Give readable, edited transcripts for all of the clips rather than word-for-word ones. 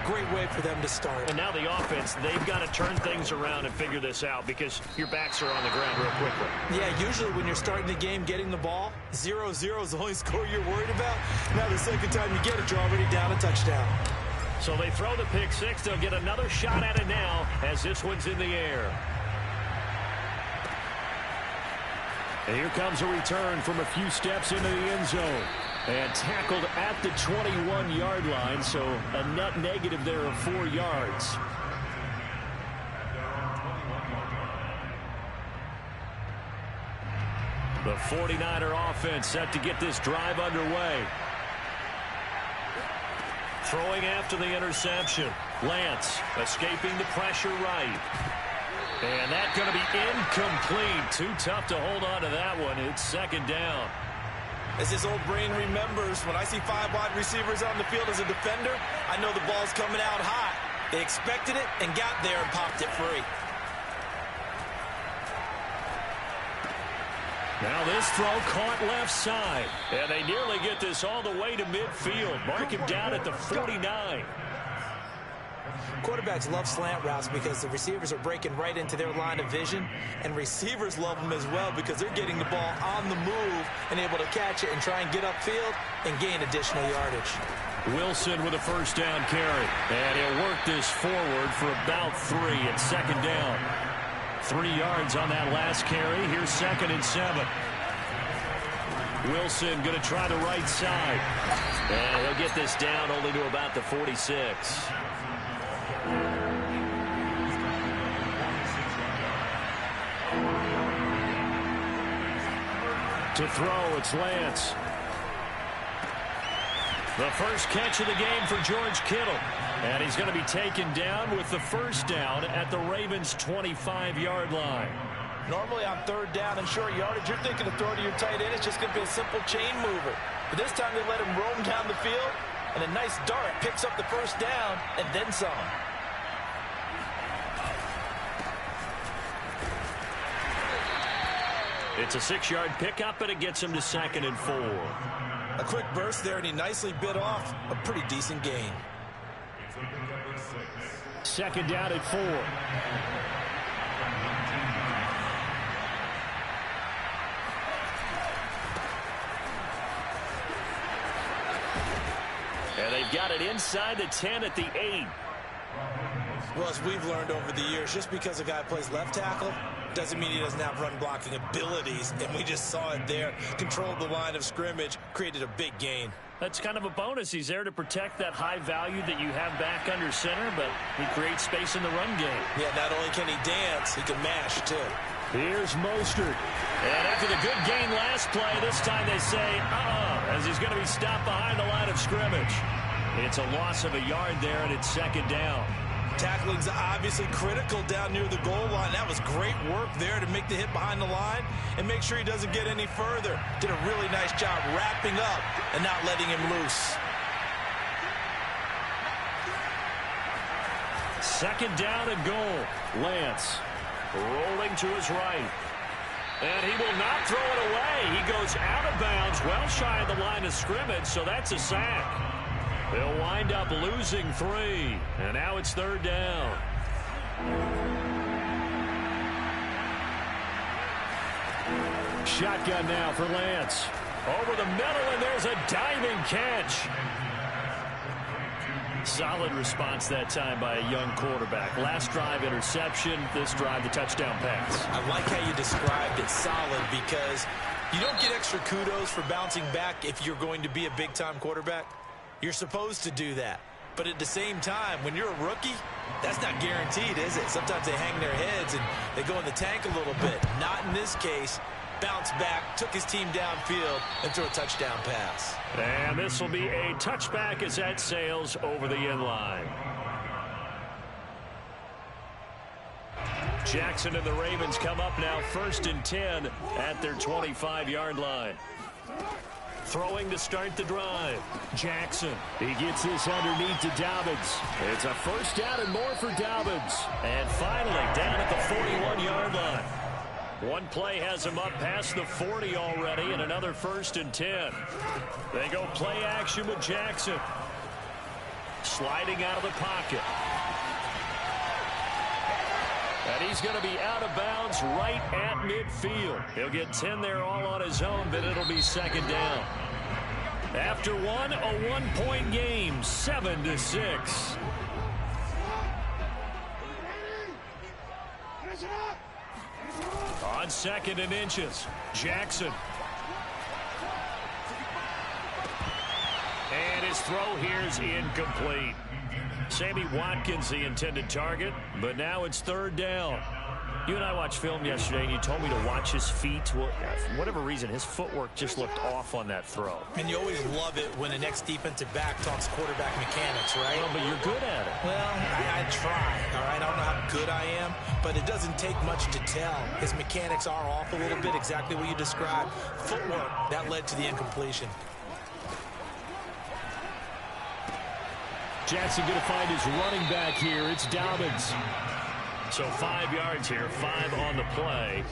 great way for them to start. And now the offense, they've got to turn things around and figure this out because your backs are on the ground real quickly. Yeah, usually when you're starting the game, getting the ball, 0-0 is the only score you're worried about. Now the second time you get it, you're already down a touchdown. So they throw the pick six. They'll get another shot at it now as this one's in the air. And here comes a return from a few steps into the end zone. And tackled at the 21-yard line, so a net negative there of 4 yards. The 49er offense set to get this drive underway. Throwing after the interception. Lance escaping the pressure right. And that's going to be incomplete. Too tough to hold on to that one. It's second down. As his old brain remembers, when I see 5 wide receivers on the field as a defender, I know the ball's coming out hot. They expected it and got there and popped it free. Now this throw caught left side. And they nearly get this all the way to midfield. Mark him down at the 49. Quarterbacks love slant routes because the receivers are breaking right into their line of vision, and receivers love them as well because they're getting the ball on the move and able to catch it and try and get upfield and gain additional yardage. Wilson with a first down carry, and he'll work this forward for about 3 at second down. 3 yards on that last carry. Here's 2nd and 7. Wilson going to try the right side, and he'll get this down only to about the 46. To throw, it's Lance. The first catch of the game for George Kittle. And he's going to be taken down with the first down at the Ravens' 25-yard line. Normally on 3rd down and short yardage, you're thinking to throw to your tight end. It's just going to be a simple chain mover. But this time they let him roam down the field, and a nice dart picks up the first down and then some. It's a 6-yard pickup, and it gets him to 2nd and 4. A quick burst there, and he nicely bit off a pretty decent gain. 2nd down at 4. And they've got it inside the 10 at the 8. Well, as we've learned over the years, just because a guy plays left tackle doesn't mean he doesn't have run blocking abilities, and we just saw it there. Controlled the line of scrimmage, created a big gain. That's kind of a bonus. He's there to protect that high value that you have back under center, but he creates space in the run game. Yeah, not only can he dance, he can mash, too. Here's Mostert. And after the good gain last play, this time they say, as he's going to be stopped behind the line of scrimmage. It's a loss of a yard there, and it's 2nd down. Tackling's obviously critical down near the goal line. That was great work there to make the hit behind the line and make sure he doesn't get any further. Did a really nice job wrapping up and not letting him loose. 2nd down and goal. Lance rolling to his right. And he will not throw it away. He goes out of bounds, well shy of the line of scrimmage, so that's a sack. They'll wind up losing 3. And now it's 3rd down. Shotgun now for Lance. Over the middle, and there's a diving catch. Solid response that time by a young quarterback. Last drive, interception. This drive, the touchdown pass. I like how you described it, solid, because you don't get extra kudos for bouncing back if you're going to be a big-time quarterback. You're supposed to do that. But at the same time, when you're a rookie, that's not guaranteed, is it? Sometimes they hang their heads and they go in the tank a little bit. Not in this case. Bounce back, took his team downfield, and threw a touchdown pass. And this will be a touchback as that sails over the end line. Jackson and the Ravens come up now 1st and 10 at their 25-yard line. Throwing to start the drive. Jackson. He gets this underneath to Dobbins. It's a first down and more for Dobbins. And finally down at the 41-yard line. One play has him up past the 40 already, and another 1st and 10. They go play action with Jackson. sliding out of the pocket. And he's going to be out of bounds right at midfield. He'll get 10 there all on his own, but it'll be second down. After one, a one-point game, 7-6. On second and inches, Jackson. And his throw here is incomplete. Sammy Watkins, the intended target, but now it's third down. You and I watched film yesterday, and you told me to watch his feet. Well, for whatever reason, his footwork just looked off on that throw. And you always love it when the next defensive back talks quarterback mechanics, right? Well, but you're good at it. Well, I try, all right? I don't know how good I am, but it doesn't take much to tell. His mechanics are off a little bit, exactly what you described. Footwork, that led to the incompletion. Jackson going to find his running back here. It's Dobbins. So 5 yards here, 5 on the play.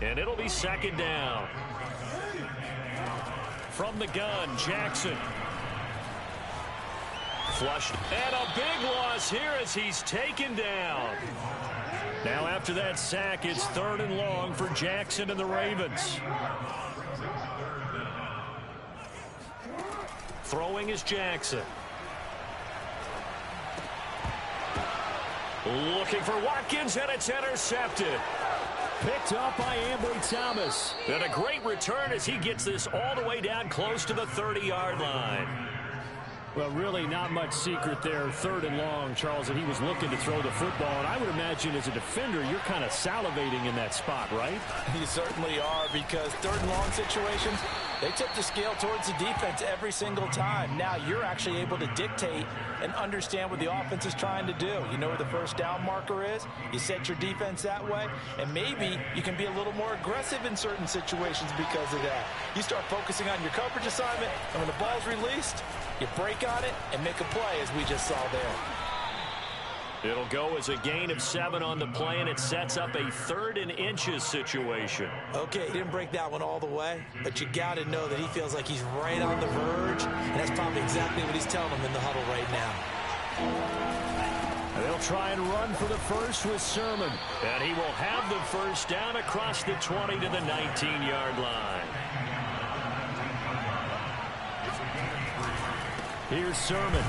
And it'll be second down. From the gun, Jackson. Flushed. And a big loss here as he's taken down. Now after that sack, it's third and long for Jackson and the Ravens. Throwing is Jackson. Looking for Watkins, and it's intercepted. Picked up by Ambry Thomas. And a great return as he gets this all the way down close to the 30-yard line. Well, really not much secret there. Third and long, Charles, and he was looking to throw the football. And I would imagine as a defender, you're kind of salivating in that spot, right? You certainly are, because third and long situations, they tip the scale towards the defense every single time. Now you're actually able to dictate and understand what the offense is trying to do. You know where the first down marker is. You set your defense that way, and maybe you can be a little more aggressive in certain situations because of that. You start focusing on your coverage assignment, and when the ball's released, you break on it and make a play, as we just saw there. It'll go as a gain of 7 on the play, and it sets up a third and inches situation. Okay, he didn't break that one all the way, but you got to know that he feels like he's right on the verge, and that's probably exactly what he's telling him in the huddle right now. And they'll try and run for the first with Sermon, and he will have the first down across the 20 to the 19-yard line. Here's Sermon.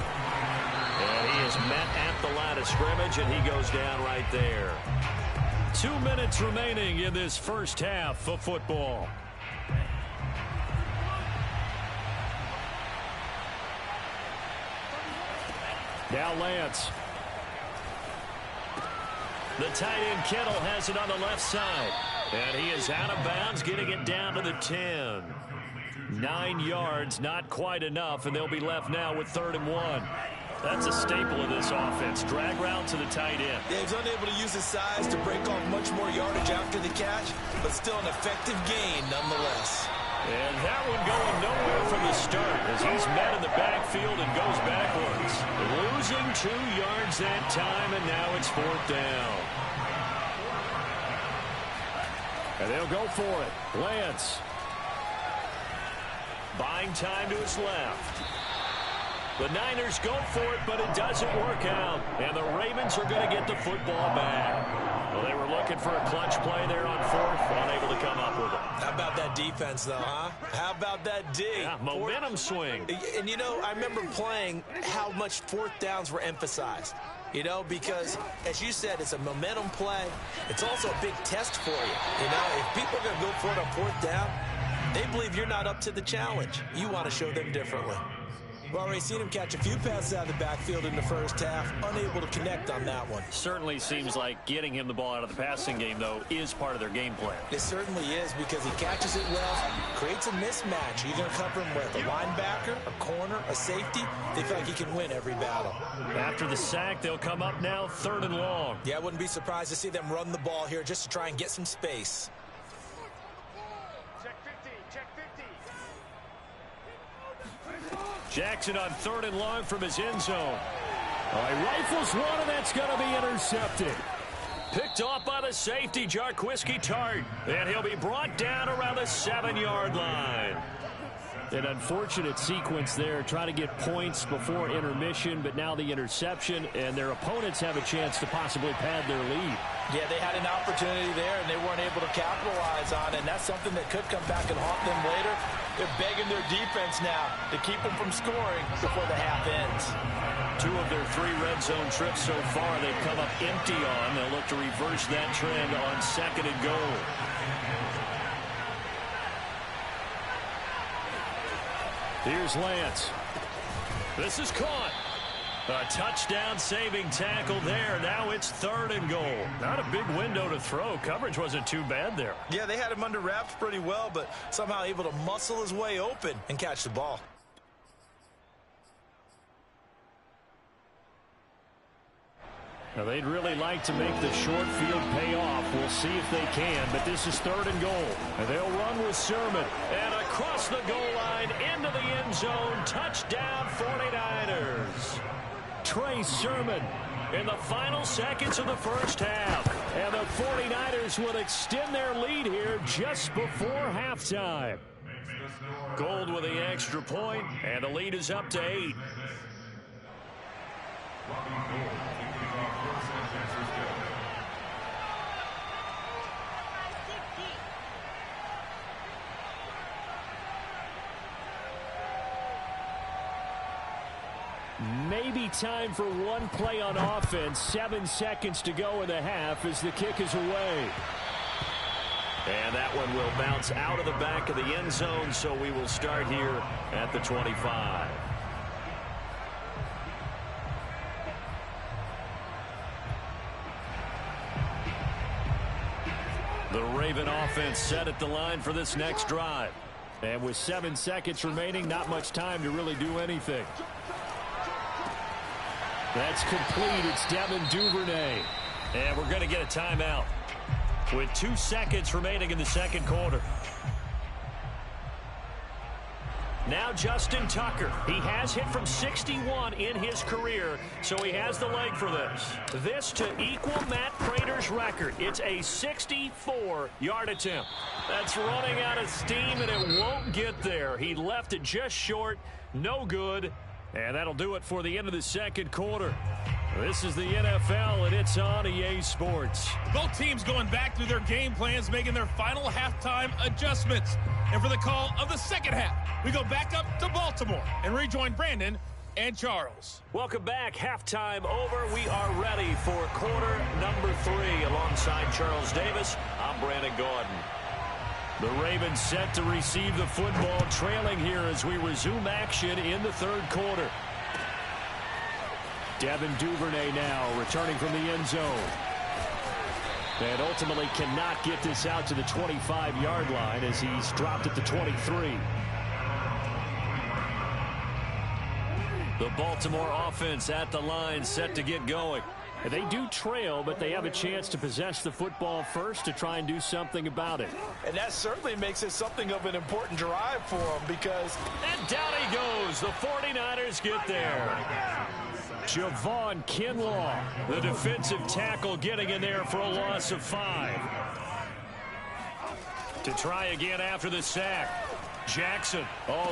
And he is met at the line of scrimmage, and he goes down right there. 2 minutes remaining in this first half of football. Now Lance. The tight end Kittle has it on the left side. And he is out of bounds, getting it down to the 10. 9 yards, not quite enough, and they'll be left now with 3rd and 1. That's a staple of this offense. Drag route to the tight end. Yeah, he's unable to use his size to break off much more yardage after the catch, but still an effective gain nonetheless. And that one going nowhere from the start as he's met in the backfield and goes backwards. Losing 2 yards that time, and now it's 4th down. And they'll go for it. Lance. Buying time to his left. The Niners go for it, but it doesn't work out. And the Ravens are going to get the football back. Well, they were looking for a clutch play there on 4th, unable to come up with it. How about that defense, though, huh? How about that D? Yeah, momentum swing. And, you know, I remember playing how much 4th downs were emphasized. You know, because, as you said, it's a momentum play. It's also a big test for you. You know, if people are going to go for it on 4th down, they believe you're not up to the challenge. You want to show them differently. We've already seen him catch a few passes out of the backfield in the first half, unable to connect on that one. Certainly seems like getting him the ball out of the passing game, though, is part of their game plan. It certainly is, because he catches it well, creates a mismatch. You're going to cover him with a linebacker, a corner, a safety. They feel like he can win every battle. After the sack, they'll come up now 3rd and long. Yeah, I wouldn't be surprised to see them run the ball here just to try and get some space. Jackson on 3rd and long from his end zone. He rifles one, and that's going to be intercepted. Picked off by the safety, Jarquiski Tart. And he'll be brought down around the 7-yard line. An unfortunate sequence there, trying to get points before intermission, but now the interception, and their opponents have a chance to possibly pad their lead. Yeah, they had an opportunity there, and they weren't able to capitalize on it, and that's something that could come back and haunt them later. They're begging their defense now to keep them from scoring before the half ends. 2 of their 3 red zone trips so far they've come up empty on. They'll look to reverse that trend on 2nd and goal. Here's Lance. This is caught. A touchdown-saving tackle there. Now it's 3rd and goal. Not a big window to throw. Coverage wasn't too bad there. Yeah, they had him under wraps pretty well, but somehow able to muscle his way open and catch the ball. Now, they'd really like to make the short field pay off. We'll see if they can, but this is 3rd and goal. And they'll run with Sermon. And across the goal line, into the end zone. Touchdown, 49ers. Trey Sermon in the final seconds of the first half. And the 49ers will extend their lead here just before halftime. Gold with the extra point, and the lead is up to 8. Maybe time for one play on offense. 7 seconds to go in the half as the kick is away. And that one will bounce out of the back of the end zone, so we will start here at the 25. The Raven offense set at the line for this next drive. And with 7 seconds remaining, not much time to really do anything. That's complete. It's Devin Duvernay. And we're going to get a timeout with 2 seconds remaining in the second quarter. Now Justin Tucker. He has hit from 61 in his career, so he has the leg for this. This to equal Matt Prater's record. It's a 64-yard attempt. That's running out of steam, and it won't get there. He left it just short. No good. And that'll do it for the end of the second quarter. This is the NFL, and it's on EA Sports. Both teams going back through their game plans, making their final halftime adjustments. And for the call of the second half, we go back up to Baltimore and rejoin Brandon and Charles. Welcome back. Halftime over. We are ready for quarter number 3. Alongside Charles Davis, I'm Brandon Gordon. The Ravens set to receive the football, trailing here as we resume action in the third quarter. Devin Duvernay now returning from the end zone. And ultimately cannot get this out to the 25-yard line as he's dropped at the 23. The Baltimore offense at the line set to get going. They do trail, but they have a chance to possess the football first to try and do something about it. And that certainly makes it something of an important drive for them because... And down he goes. The 49ers get there. Javon Kinlaw, the defensive tackle, getting in there for a loss of 5. To try again after the sack. Jackson,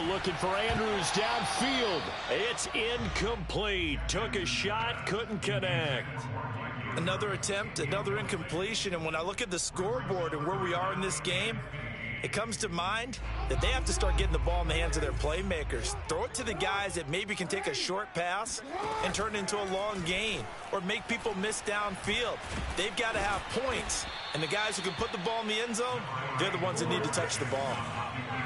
looking for Andrews downfield. It's incomplete. Took a shot, couldn't connect. Another attempt, another incompletion, and when I look at the scoreboard and where we are in this game, it comes to mind that they have to start getting the ball in the hands of their playmakers. Throw it to the guys that maybe can take a short pass and turn it into a long gain or make people miss downfield. They've got to have points, and the guys who can put the ball in the end zone, they're the ones that need to touch the ball.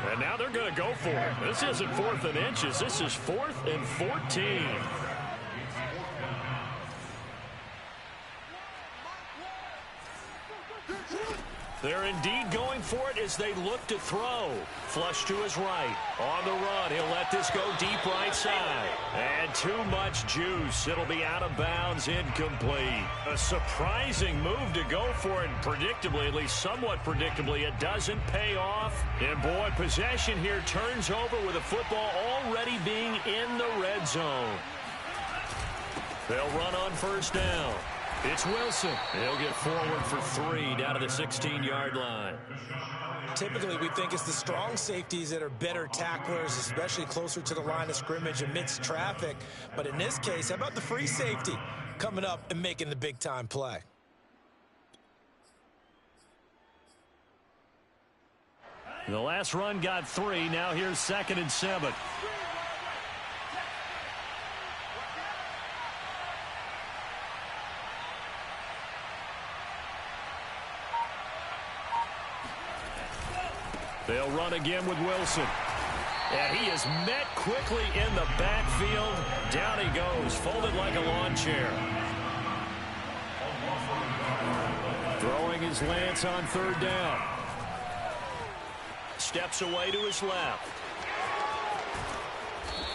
And now they're going to go for it. This isn't 4th and inches. This is 4th and 14. They're indeed going for it as they look to throw. Flush to his right. On the run, he'll let this go deep right side. And too much juice. It'll be out of bounds, incomplete. A surprising move to go for it. Predictably, at least somewhat predictably, it doesn't pay off. And boy, possession here turns over with the football already being in the red zone. They'll run on first down. It's Wilson. He'll get forward for 3 down to the 16-yard line. Typically, we think it's the strong safeties that are better tacklers, especially closer to the line of scrimmage amidst traffic. But in this case, how about the free safety coming up and making the big-time play? The last run got 3. Now here's 2nd and 7. They'll run again with Wilson. And he is met quickly in the backfield. Down he goes, folded like a lawn chair. Throwing his Lance on 3rd down. Steps away to his left.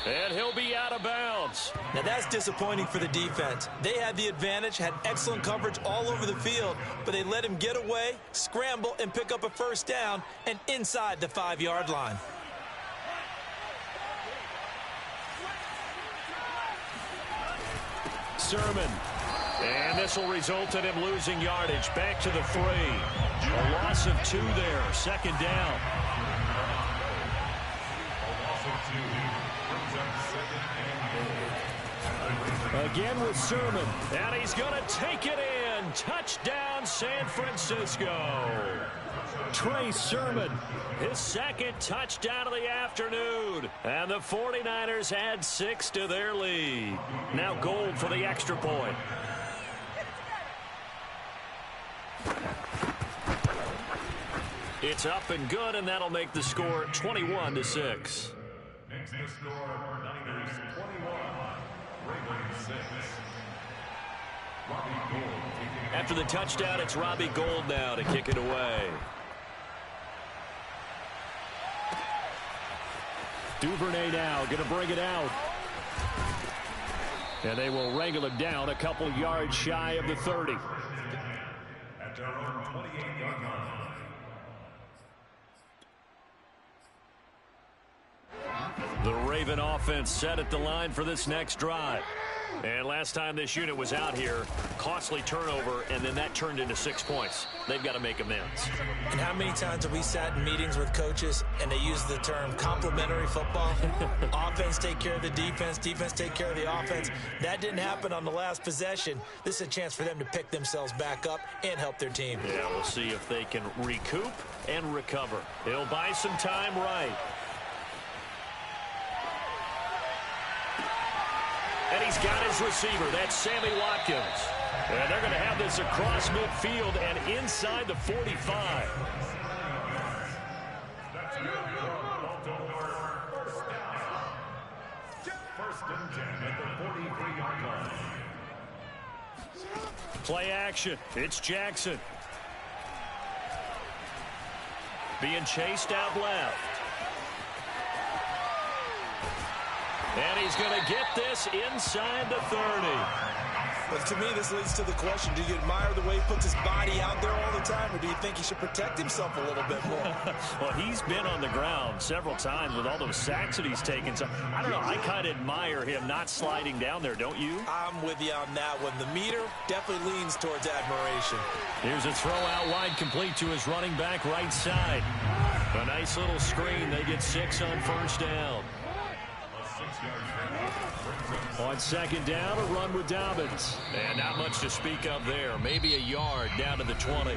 And he'll be out of bounds. Now that's disappointing for the defense. They had the advantage, had excellent coverage all over the field, but they let him get away, scramble, and pick up a 1st down and inside the 5-yard line. Sermon. And this will result in him losing yardage. Back to the 3. A loss of 2 there. 2nd down. Again with Sermon. And he's going to take it in. Touchdown, San Francisco. Trey Sermon, his 2nd touchdown of the afternoon. And the 49ers add 6 to their lead. Now Gold for the extra point. It's up and good, and that'll make the score 21-6. Makes the score Niners 21, Ravens 6. Robbie Gould. After the touchdown, it's Robbie Gould now to kick it away. Duvernay now going to bring it out. And they will wrangle him down a couple yards shy of the 30. At their own 28-yard line. The Raven offense set at the line for this next drive. And last time this unit was out here, costly turnover, and then that turned into 6 points. They've got to make amends. And how many times have we sat in meetings with coaches and they use the term complementary football? Offense take care of the defense, defense take care of the offense. That didn't happen on the last possession. This is a chance for them to pick themselves back up and help their team. Yeah, we'll see if they can recoup and recover. They'll buy some time right. And he's got his receiver. That's Sammy Watkins. And they're going to have this across midfield and inside the 45. First and 10 at the 43-yard line. Play action. It's Jackson. Being chased out left. And he's going to get this inside the 30. But to me, this leads to the question, do you admire the way he puts his body out there all the time, or do you think he should protect himself a little bit more? Well, he's been on the ground several times with all those sacks that he's taken. So, I don't know, I kind of admire him not sliding down there, don't you? I'm with you on that one. The meter definitely leans towards admiration. Here's a throw out wide, complete to his running back right side. A nice little screen. They get 6 on 1st down. On 2nd down, a run with Dobbins. And not much to speak of there. Maybe a yard down to the 20.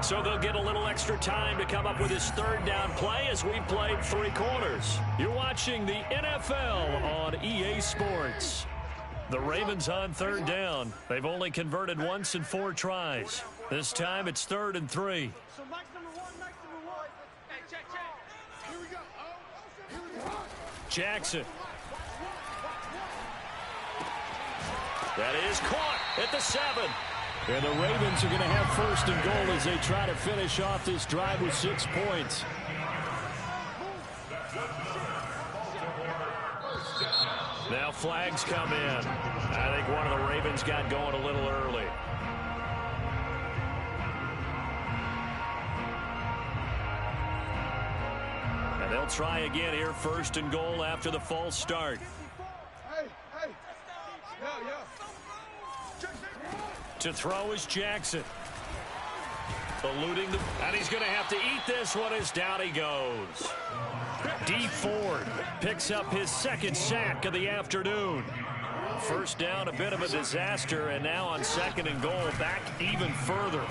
So they'll get a little extra time to come up with his 3rd down play as we played 3 quarters. You're watching the NFL on EA Sports. The Ravens on 3rd down. They've only converted once in 4 tries. This time it's 3rd and 3. So Mike number one. Hey, check. Here we go. Jackson. That is caught at the 7. And the Ravens are going to have 1st and goal as they try to finish off this drive with 6 points. Now flags come in. I think one of the Ravens got going a little early. And they'll try again here, 1st and goal after the false start. Hey. To throw is Jackson. Eluding the... And he's going to have to eat this one as down he goes. D. Ford picks up his second sack of the afternoon. First down, a bit of a disaster, and now on 2nd and goal, back even further.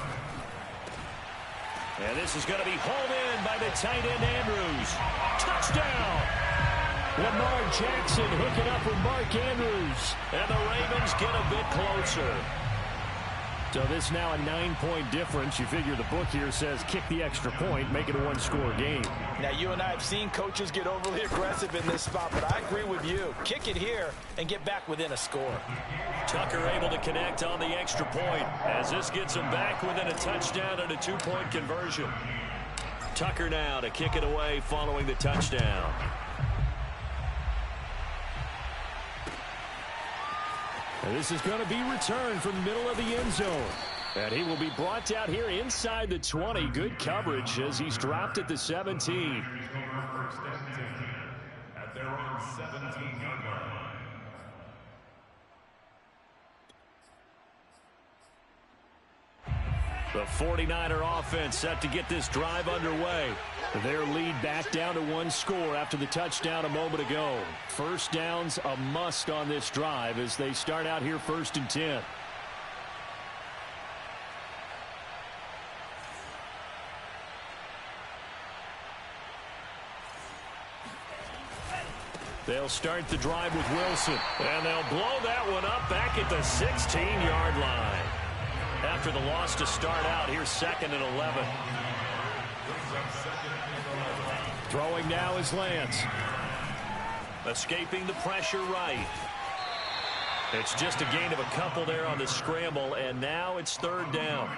And this is going to be hauled in by the tight end Andrews. Touchdown! Lamar Jackson hooking up with Mark Andrews. And the Ravens get a bit closer. So this now a 9-point difference. You figure the book here says kick the extra point, make it a one-score game. Now, you and I have seen coaches get overly aggressive in this spot, but I agree with you. Kick it here and get back within a score. Tucker able to connect on the extra point as this gets him back within a touchdown and a 2-point conversion. Tucker now to kick it away following the touchdown. And this is going to be returned from the middle of the end zone. And he will be brought down here inside the 20. Good coverage as he's dropped at the 17. At their own 17-yard line. The 49er offense set to get this drive underway. Their lead back down to 1 score after the touchdown a moment ago. First down's a must on this drive as they start out here 1st and 10. They'll start the drive with Wilson. And they'll blow that one up back at the 16-yard line. After the loss to start out, here's 2nd and 11. Throwing now is Lance. Escaping the pressure right. It's just a gain of a couple there on the scramble, and now it's 3rd down.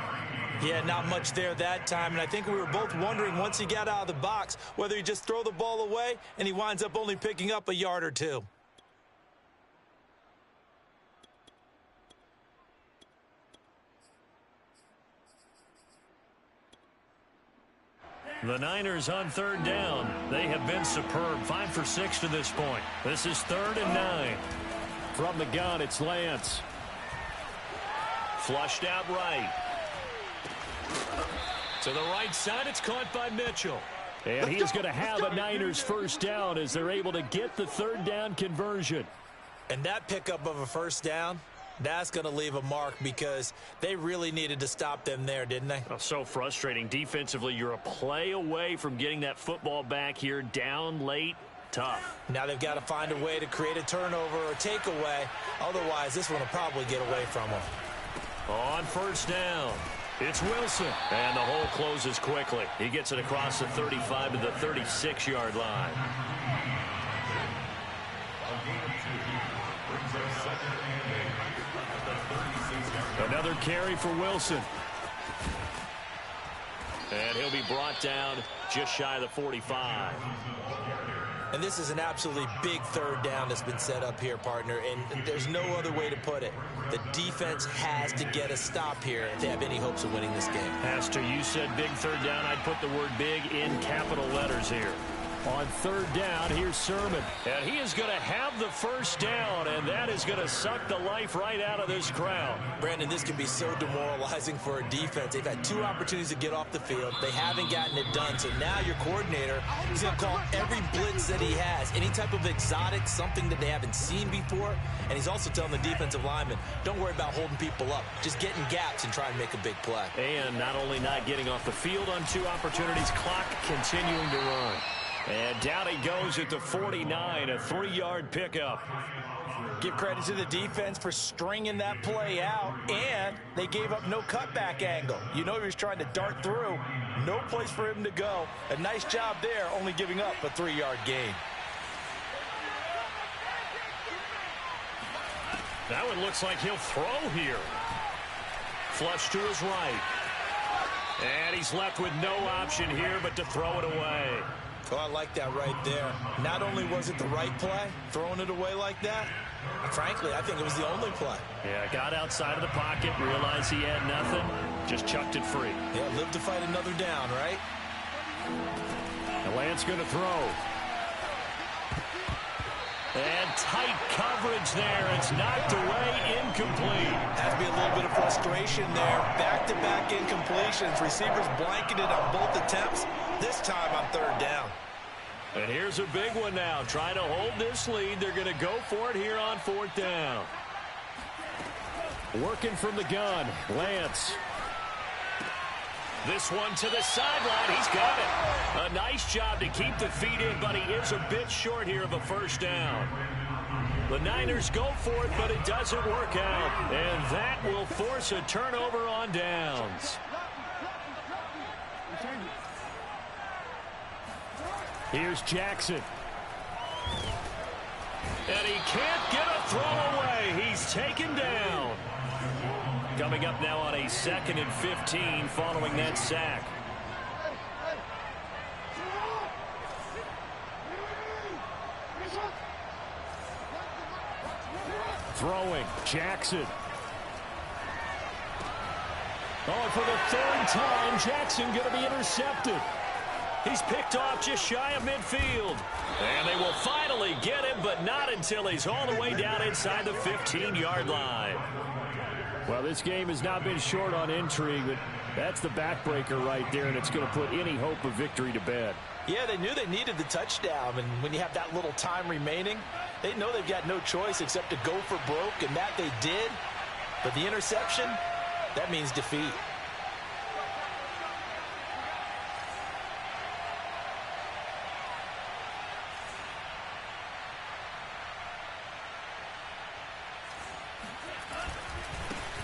Yeah, not much there that time, and I think we were both wondering once he got out of the box whether he just throw the ball away and he winds up only picking up a yard or 2. The Niners on 3rd down. They have been superb. 5 for 6 to this point. This is 3rd and 9. From the gun, it's Lance. Flushed out right. To the right side, it's caught by Mitchell. And he's going to have a Niners first down as they're able to get the 3rd down conversion. And that pickup of a first down, that's going to leave a mark because they really needed to stop them there, didn't they? Oh, so frustrating. Defensively, you're a play away from getting that football back here down late. Tough. Now they've got to find a way to create a turnover or takeaway. Otherwise, this one will probably get away from them. On 1st down, it's Wilson. And the hole closes quickly. He gets it across the 35 to the 36-yard line. Another carry for Wilson. And he'll be brought down just shy of the 45. And this is an absolutely big 3rd down that's been set up here, partner, and there's no other way to put it. The defense has to get a stop here if they have any hopes of winning this game. As to you said big 3rd down, I'd put the word big in capital letters here. On 3rd down, here's Sermon. And he is going to have the first down, and that is going to suck the life right out of this crowd. Brandon, this can be so demoralizing for a defense. They've had 2 opportunities to get off the field. They haven't gotten it done. So now your coordinator is going to call every blitz that he has, any type of exotic, something that they haven't seen before. And he's also telling the defensive lineman, don't worry about holding people up. Just get in gaps and try and make a big play. And not only not getting off the field on 2 opportunities, clock continuing to run. And down he goes at the 49, a 3-yard pickup. Give credit to the defense for stringing that play out, and they gave up no cutback angle. You know he was trying to dart through. No place for him to go. A nice job there, only giving up a 3-yard gain. That one looks like he'll throw here. Flush to his right. And he's left with no option here but to throw it away. Oh, I like that right there. Not only was it the right play, throwing it away like that, frankly, I think it was the only play. Yeah, got outside of the pocket, realized he had nothing, just chucked it free. Yeah, live to fight another down, right? And Lance going to throw. And tight coverage there. It's knocked away, incomplete. Has to be a little bit of frustration there. Back-to-back incompletions. Receivers blanketed on both attempts. This time on third down. And here's a big one now. Trying to hold this lead. They're going to go for it here on fourth down. Working from the gun, Lance. This one to the sideline. He's got it. A nice job to keep the feet in, but he is a bit short here of a first down. The Niners go for it, but it doesn't work out. And that will force a turnover on downs. Here's Jackson. And he can't get a throw away. He's taken down. Coming up now on a 2nd and 15 following that sack. Throwing, Jackson. Oh, for the 3rd time, Jackson going to be intercepted. He's picked off just shy of midfield. And they will finally get him, but not until he's all the way down inside the 15-yard line. Well, this game has not been short on intrigue, but that's the backbreaker right there, and it's going to put any hope of victory to bed. Yeah, they knew they needed the touchdown, and when you have that little time remaining, they know they've got no choice except to go for broke, and that they did. But the interception, that means defeat.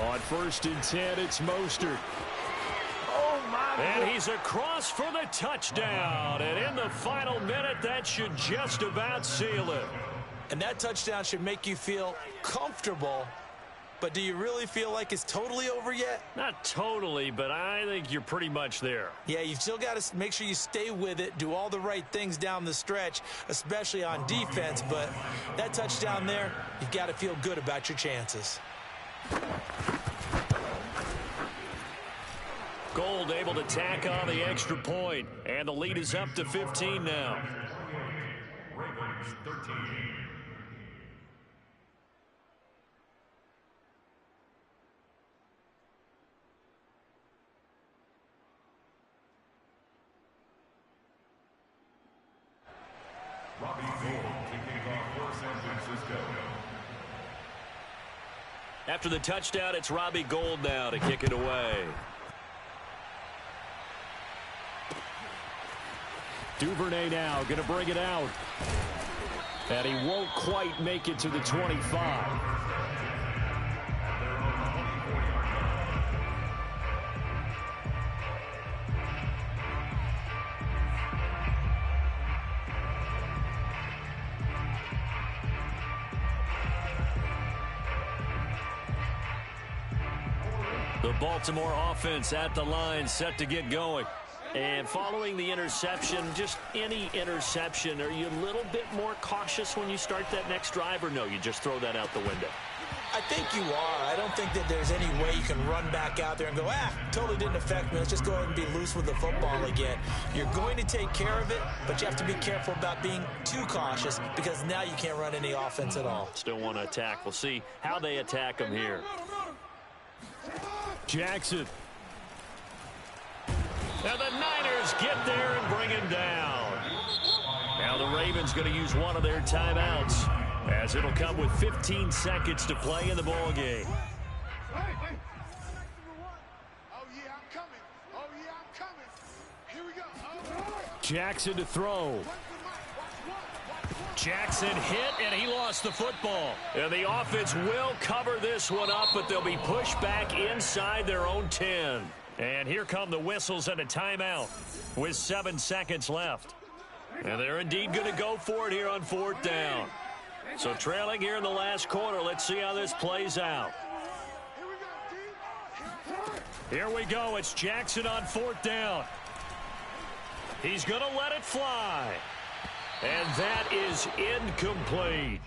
On 1st and 10, it's Mostert. And he's across for the touchdown. And in the final minute, that should just about seal it. And that touchdown should make you feel comfortable. But do you really feel like it's totally over yet? Not totally, but I think you're pretty much there. Yeah, you've still got to make sure you stay with it, do all the right things down the stretch, especially on defense. But that touchdown there, you've got to feel good about your chances. Gold able to tack on the extra point, and the lead is up to 15 now. Ravens 13. Robbie Gould kicking off for San Francisco. After the touchdown, it's Robbie Gould now to kick it away. Duvernay now going to bring it out. And he won't quite make it to the 25. The Baltimore offense at the line, set to get going. And following the interception, just any interception, are you a little bit more cautious when you start that next drive, or no, you just throw that out the window? I think you are. I don't think that there's any way you can run back out there and go, totally didn't affect me. Let's just go ahead and be loose with the football again. You're going to take care of it, but you have to be careful about being too cautious because now you can't run any offense at all. Still want to attack. We'll see how they attack him here. Jackson. And the Niners get there and bring him down. Now the Ravens going to use one of their timeouts, as it'll come with 15 seconds to play in the ball game. Oh, yeah, I'm coming. Oh, yeah, I'm coming. Here we go. Oh. Jackson to throw. Jackson hit, and he lost the football. And the offense will cover this one up, but they'll be pushed back inside their own 10. And here come the whistles and a timeout with 7 seconds left. And they're indeed going to go for it here on fourth down. So trailing here in the last quarter, let's see how this plays out. Here we go. It's Jackson on fourth down. He's going to let it fly. And that is incomplete.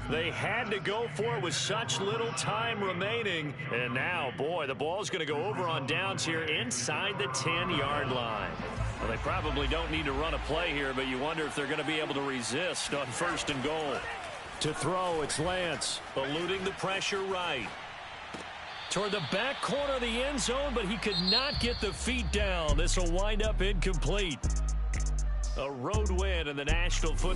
They had to go for it with such little time remaining. And now, boy, the ball's going to go over on downs here inside the 10-yard line. Well, they probably don't need to run a play here, but you wonder if they're going to be able to resist on 1st and goal. To throw, it's Lance, eluding the pressure right. Toward the back corner of the end zone, but he could not get the feet down. This will wind up incomplete. A road win in the National Football